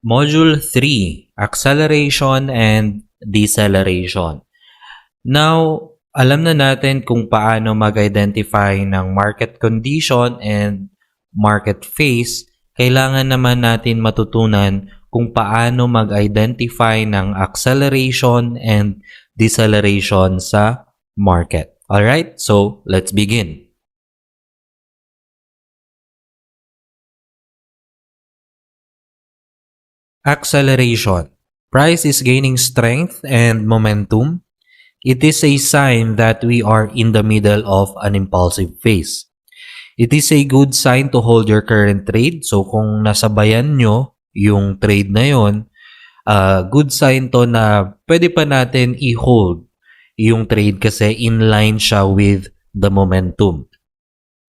Module 3, Acceleration and Deceleration. Now, alam na natin kung paano mag-identify ng market condition and market phase. Kailangan naman natin matutunan kung paano mag-identify ng acceleration and deceleration sa market. Alright, so let's begin. Acceleration. Price is gaining strength and momentum. It is a sign that we are in the middle of an impulsive phase. It is a good sign to hold your current trade. So kung nasabayan nyo yung trade na yon, good sign to na pwede pa natin i-hold yung trade kasi in-line siya with the momentum.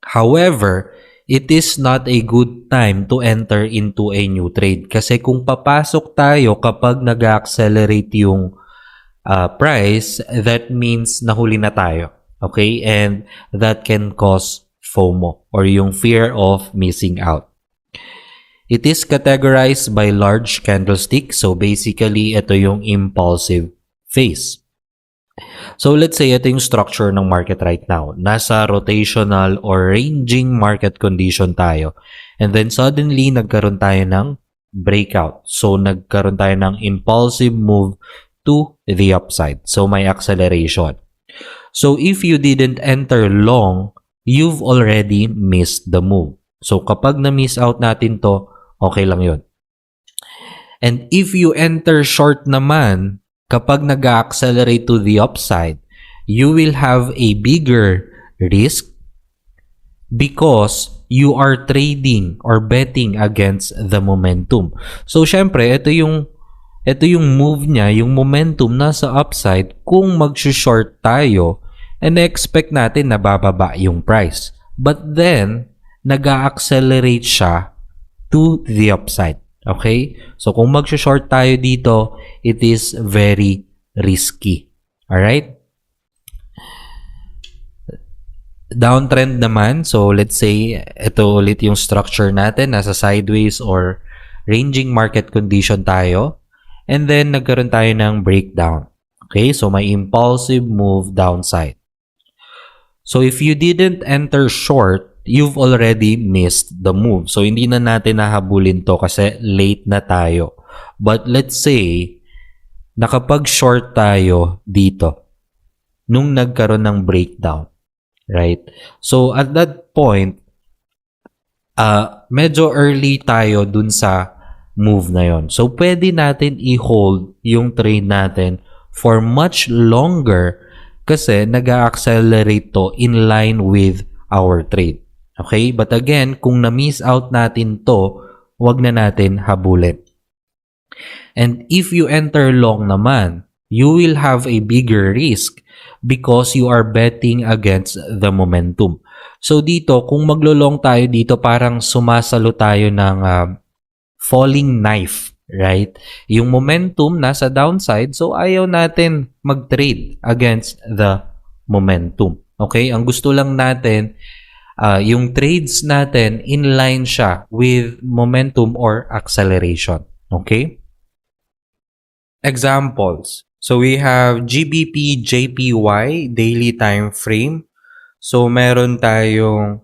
However, it is not a good time to enter into a new trade kasi kung papasok tayo kapag nag-accelerate yung price, that means nahuli na tayo. Okay? And that can cause FOMO or yung fear of missing out. It is categorized by large candlestick. So basically, ito yung impulsive phase. So let's say ito yung structure ng market right now. Nasa rotational or ranging market condition tayo. And then suddenly, nagkaroon tayo ng breakout. So nagkaroon tayo ng impulsive move to the upside. So may acceleration. So if you didn't enter long, you've already missed the move. So kapag na-miss out natin to, okay lang yun. And if you enter short naman, kapag nag-accelerate to the upside, you will have a bigger risk because you are trading or betting against the momentum. So syempre, ito yung move niya, yung momentum nasa upside. Kung mag-short tayo, and expect natin na bababa yung price. But then, nag-accelerate siya to the upside. Okay? So, kung mag-short tayo dito, it is very risky. Alright? Downtrend naman. So, let's say, ito ulit yung structure natin. Nasa sideways or ranging market condition tayo. And then, nagkaroon tayo ng breakdown. Okay? So, may impulsive move downside. So, if you didn't enter short, you've already missed the move. So, hindi na natin nahabulin to kasi late na tayo. But let's say, nakapag-short tayo dito nung nagkaroon ng breakdown. Right? So, at that point, medyo early tayo dun sa move na yon. So, pwede natin i-hold yung trade natin for much longer kasi nag-accelerate to in line with our trade. Okay? But again, kung na-miss out natin to, wag na natin habulin. And if you enter long naman, you will have a bigger risk because you are betting against the momentum. So dito, kung maglo-long tayo dito, parang sumasalo tayo ng falling knife. Right? Yung momentum nasa downside, so ayaw natin mag-trade against the momentum. Okay? Ang gusto lang natin, yung trades natin, in-line siya with momentum or acceleration. Okay? Examples. So we have GBP, JPY, daily time frame. So meron tayong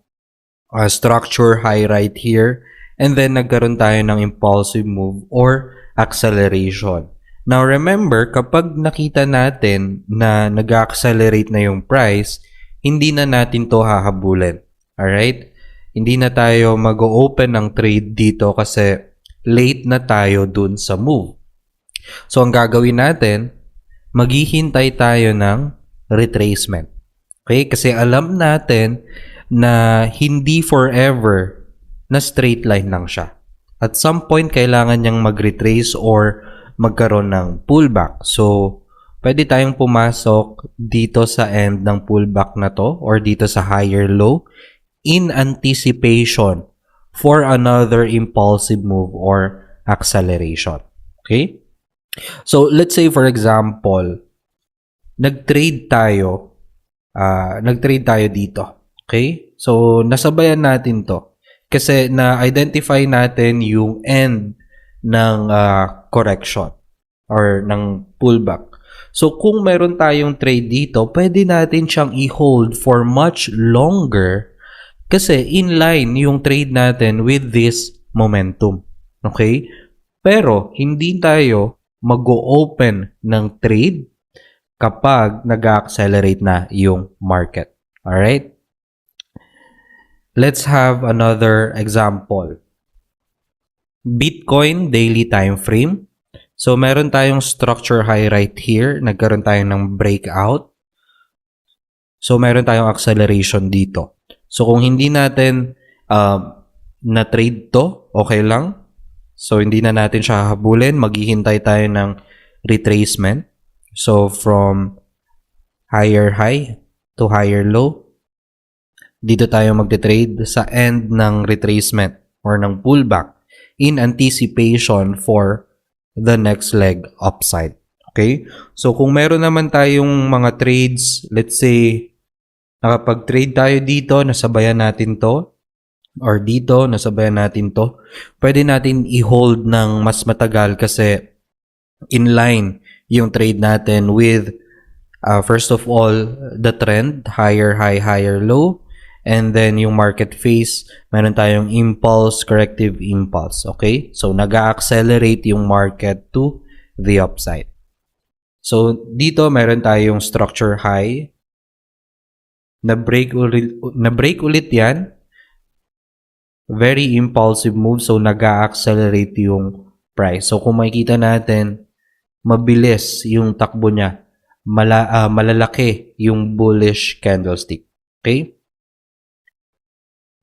structure high right here. And then, nagkaroon tayo ng impulsive move or acceleration. Now, remember, kapag nakita natin na nag-accelerate na yung price, hindi na natin to hahabulin. Alright? Hindi na tayo mag-open ng trade dito kasi late na tayo dun sa move. So, ang gagawin natin, maghihintay tayo ng retracement. Okay? Kasi alam natin na hindi forever na straight line lang siya. At some point, kailangan niyang mag-retrace or magkaroon ng pullback. So, pwede tayong pumasok dito sa end ng pullback na to or dito sa higher low in anticipation for another impulsive move or acceleration. Okay? So, let's say for example, nag-trade tayo dito. Okay? So, nasabayan natin to. Kasi na-identify natin yung end ng correction or ng pullback. So, kung meron tayong trade dito, pwede natin siyang i-hold for much longer kasi in line yung trade natin with this momentum. Okay? Pero, hindi tayo mag-open ng trade kapag nag-accelerate na yung market. Alright? Let's have another example. Bitcoin daily time frame. So, meron tayong structure high right here. Nagkaroon tayo ng breakout. So, meron tayong acceleration dito. So, kung hindi natin na-trade to, okay lang. So, hindi na natin siya habulin. Maghihintay tayo ng retracement. So, from higher high to higher low, dito tayo magte-trade sa end ng retracement or ng pullback in anticipation for the next leg upside. Okay? So, kung meron naman tayong mga trades, let's say, nakapag-trade tayo dito, nasabayan natin to, or dito, nasabayan natin to, pwede natin i-hold ng mas matagal kasi in line yung trade natin with, first of all, the trend, higher high, higher low, and then yung market phase, meron tayong impulse, corrective impulse. Okay? So, nag-accelerate yung market to the upside. So, dito meron tayong structure high. Na-break ulit yan. Very impulsive move. So, nag-accelerate yung price. So, kung makikita natin, mabilis yung takbo niya. Malalaki yung bullish candlestick. Okay?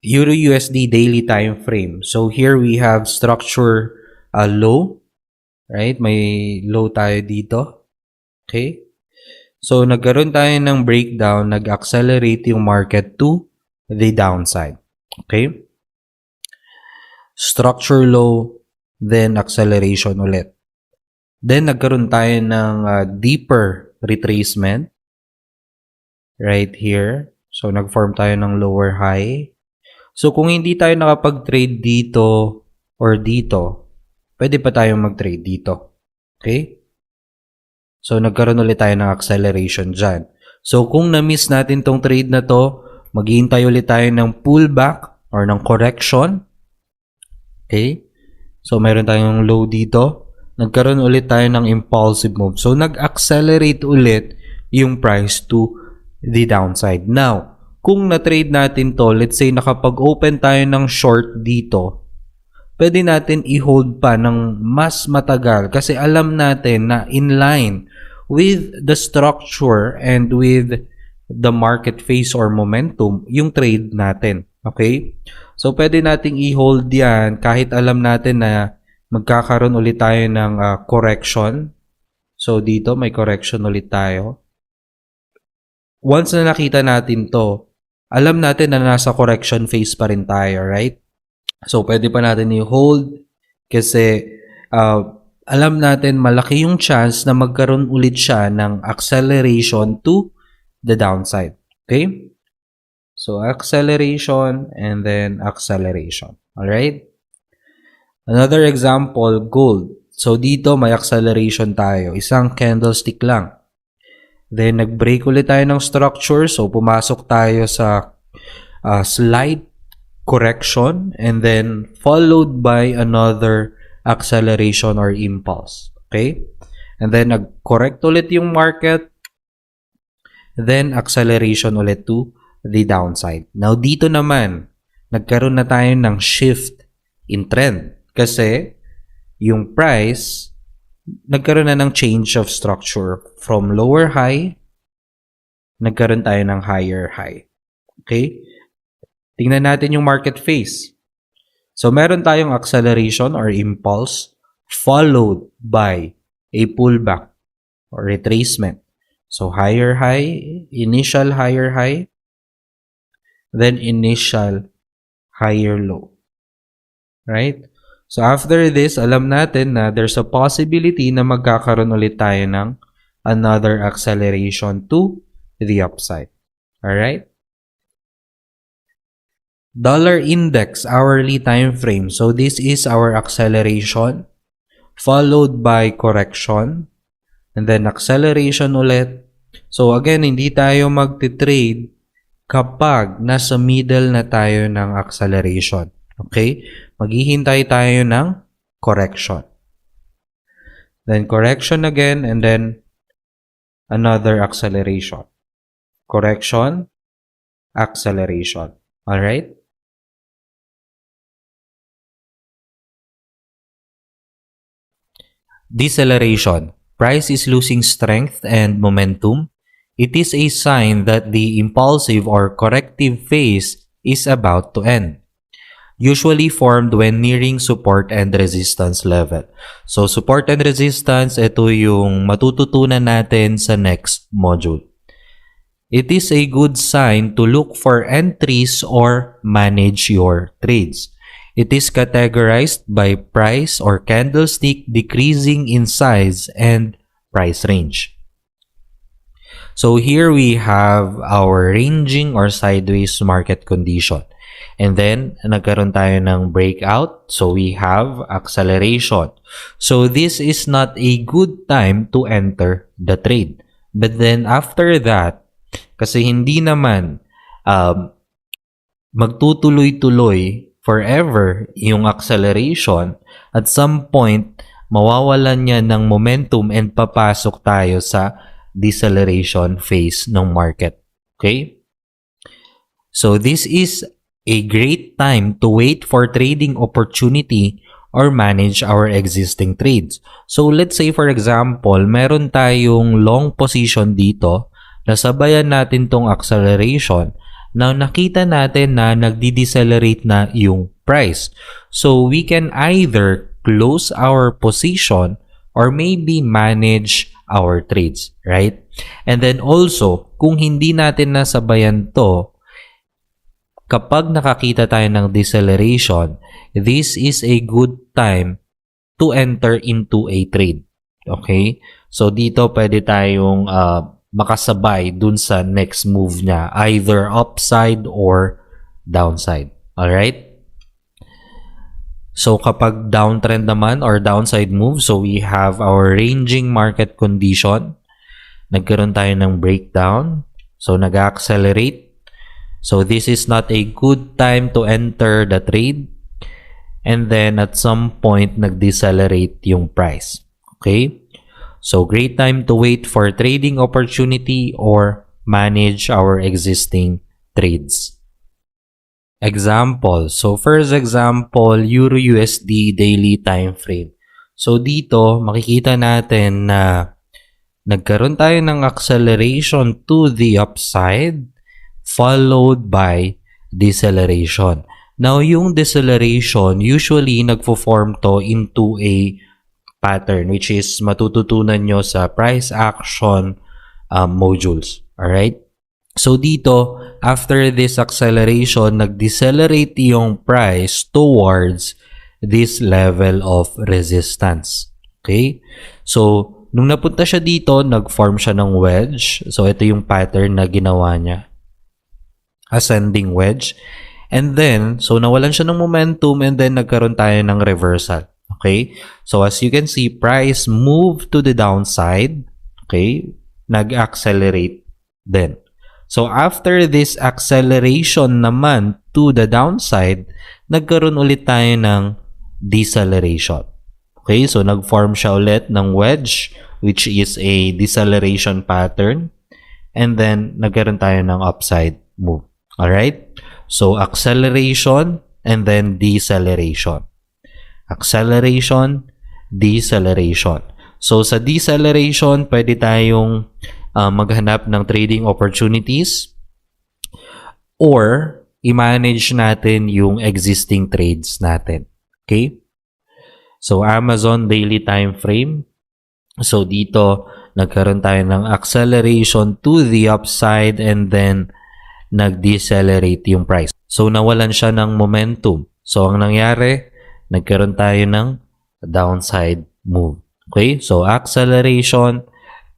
Euro USD daily time frame. So here we have structure low, right? May low tayo dito. Okay? So nagkaroon tayo ng breakdown, nag-accelerate yung market to the downside. Okay? Structure low, then acceleration ulit. Then nagkaroon tayo ng deeper retracement right here. So nag-form tayo ng lower high. So, kung hindi tayo nakapag-trade dito or dito, pwede pa tayong mag-trade dito. Okay? So, nagkaroon ulit tayo ng acceleration dyan. So, kung na-miss natin tong trade na to, maghihintay ulit tayo ng pullback or ng correction. Okay? So, meron tayong low dito. Nagkaroon ulit tayo ng impulsive move. So, nag-accelerate ulit yung price to the downside. Now, kung na-trade natin to, let's say nakapag-open tayo ng short dito, pwede natin i-hold pa ng mas matagal kasi alam natin na in line with the structure and with the market phase or momentum yung trade natin. Okay? So, pwede nating i-hold yan kahit alam natin na magkakaroon ulit tayo ng correction. So, dito may correction ulit tayo. Once na nakita natin to, alam natin na nasa correction phase pa rin tayo, right? So, pwede pa natin i-hold kasi alam natin malaki yung chance na magkaroon ulit siya ng acceleration to the downside. Okay? So, acceleration and then acceleration. Alright? Another example, gold. So, dito may acceleration tayo. Isang candlestick lang. Then, nag-break ulit tayo ng structure. So, pumasok tayo sa slight correction and then followed by another acceleration or impulse. Okay? And then, nag-correct ulit yung market. Then, acceleration ulit to the downside. Now, dito naman, nagkaroon na tayo ng shift in trend. Kasi, yung price nagkaroon na ng change of structure from lower high, nagkaroon tayo ng higher high. Okay? Tingnan natin yung market phase. So, meron tayong acceleration or impulse followed by a pullback or retracement. So, higher high, initial higher high, then initial higher low. Right? So, after this, alam natin na there's a possibility na magkakaroon ulit tayo ng another acceleration to the upside. Alright? Dollar index hourly time frame. So, this is our acceleration followed by correction, and then acceleration ulit. So again, hindi tayo magti-trade kapag nasa middle na tayo ng acceleration. Okay? Maghihintay tayo ng correction. Then correction again, and then another acceleration. Correction, acceleration. Alright? Deceleration. Price is losing strength and momentum. It is a sign that the impulsive or corrective phase is about to end. Usually formed when nearing support and resistance level. So, support and resistance, ito yung matututunan natin sa next module. It is a good sign to look for entries or manage your trades. It is categorized by price or candlestick decreasing in size and price range. So here we have our ranging or sideways market condition. And then, nagkaroon tayo ng breakout. So we have acceleration. So this is not a good time to enter the trade. But then after that, kasi hindi naman magtutuloy-tuloy forever yung acceleration, at some point, mawawalan niya ng momentum and papasok tayo sa deceleration phase ng market. Okay? So this is a great time to wait for trading opportunity or manage our existing trades. So let's say for example, meron tayong long position dito, nasabayan natin tong acceleration. Now, nakita natin na nagdi-decelerate na yung price. So, we can either close our position or maybe manage our trades, right? And then also, kung hindi natin nasabayan to, kapag nakakita tayo ng deceleration, this is a good time to enter into a trade. Okay? So, dito pwede tayong makasabay dun sa next move niya, either upside or downside. Alright? So, kapag downtrend naman or downside move, so we have our ranging market condition. Nagkaroon tayo ng breakdown. So, nag-accelerate. So, this is not a good time to enter the trade. And then, at some point, nag-decelerate yung price. Okay? So, great time to wait for trading opportunity or manage our existing trades. Example. So, first example, Euro-USD daily time frame. So, dito, makikita natin na nagkaroon tayo ng acceleration to the upside followed by deceleration. Now, yung deceleration, usually nagfo-form to into a pattern which is matututunan nyo sa price action modules. Alright? So, dito, after this acceleration, nag-decelerate yung price towards this level of resistance. Okay? So, nung napunta siya dito, nag-form siya ng wedge. So, ito yung pattern na ginawa niya. Ascending wedge. And then, so nawalan siya ng momentum and then nagkaroon tayo ng reversal. Okay? So, as you can see, price moved to the downside. Okay? Nag-accelerate then. So, after this acceleration naman to the downside, nagkaroon ulit tayo ng deceleration. Okay? So, nag-form siya ulit ng wedge, which is a deceleration pattern. And then, nagkaroon tayo ng upside move. Alright? So, acceleration and then deceleration. Acceleration, deceleration. So, sa deceleration, pwede tayong maghanap ng trading opportunities or i-manage natin yung existing trades natin. Okay? So, Amazon daily time frame. So, dito, nagkaroon tayo ng acceleration to the upside and then nag-decelerate yung price. So, nawalan siya ng momentum. So, ang nangyari, nagkaroon tayo ng downside move. Okay? So, acceleration,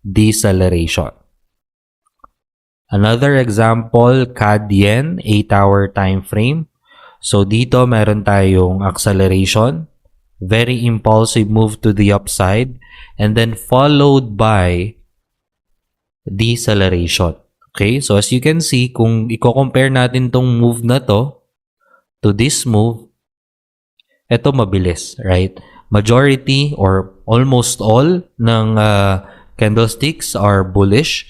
deceleration. Another example, CAD-Yen, 8-hour time frame. So, dito meron tayong acceleration. very impulsive move to the upside, and then followed by deceleration. Okay, so as you can see, kung i-compare natin tong move na to this move, ito mabilis, right? Majority or almost all ng candlesticks are bullish.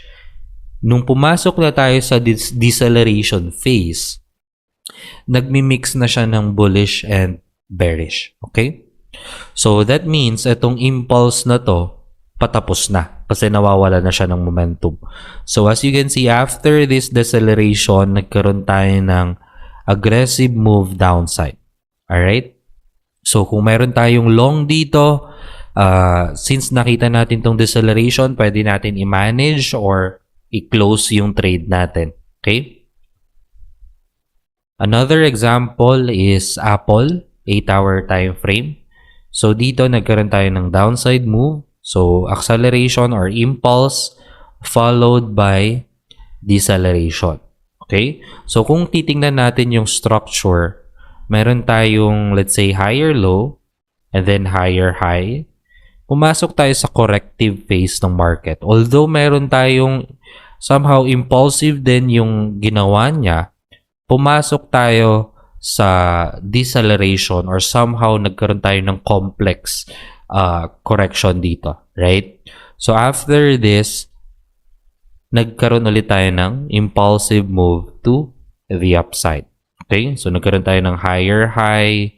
Nung pumasok na tayo sa deceleration phase, nagmi-mix na siya ng bullish and bearish. Okay? So that means itong impulse na to patapos na kasi nawawala na siya ng momentum. So as you can see, after this deceleration, nagkaroon tayo ng aggressive move downside. Alright? So kung meron tayong long dito, since nakita natin tong deceleration, pwede natin i-manage or i-close yung trade natin. Okay? Another example is Apple, 8-hour time frame. So dito nagkaroon tayo ng downside move. So acceleration or impulse followed by deceleration. Okay? So kung titingnan natin yung structure, meron tayong let's say higher low and then higher high. Pumasok tayo sa corrective phase ng market. Although meron tayong somehow impulsive din yung ginawa niya, pumasok tayo sa deceleration or somehow nagkaroon tayo ng complex correction dito, right? So after this, nagkaroon ulit tayo ng impulsive move to the upside. Okay? So nagkaroon tayo ng higher high,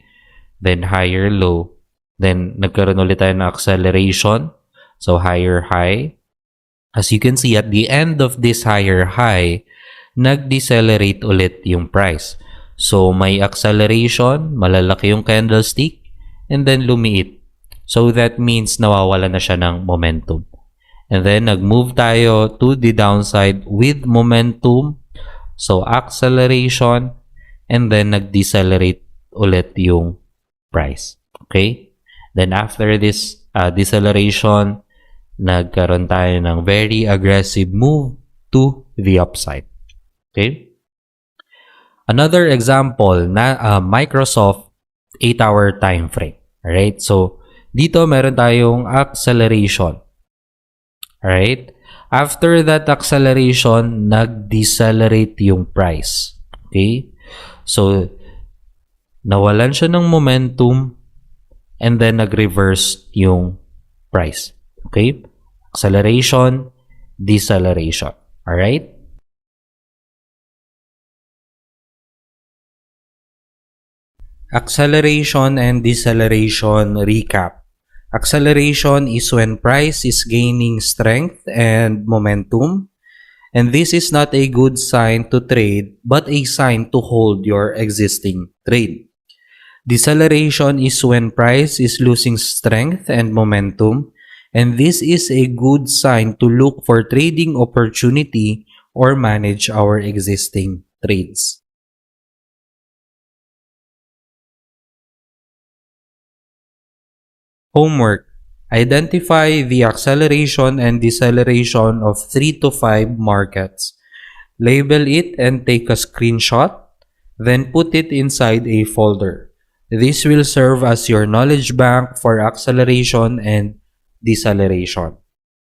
then higher low, then nagkaroon ulit tayo ng acceleration. So higher high. As you can see, at the end of this higher high, nag-decelerate ulit yung price. So, may acceleration, malalaki yung candlestick, and then lumiit. So, that means nawawala na siya ng momentum. And then, nag-move tayo to the downside with momentum. So, acceleration, and then nag-decelerate ulit yung price. Okay? Then, after this deceleration, nagkaroon tayo ng very aggressive move to the upside. Okay? Another example na Microsoft 8-hour time frame. Alright? So, dito meron tayong acceleration. Alright? After that acceleration, nag-decelerate yung price. Okay? So, nawalan siya ng momentum and then nag-reverse yung price. Okay? Acceleration, deceleration. Alright? Acceleration and deceleration recap. Acceleration is when price is gaining strength and momentum, and this is not a good sign to trade but a sign to hold your existing trade. Deceleration is when price is losing strength and momentum, and this is a good sign to look for trading opportunity or manage our existing trades. Homework. Identify the acceleration and deceleration of 3 to 5 markets. Label it and take a screenshot, then put it inside a folder. This will serve as your knowledge bank for acceleration and deceleration.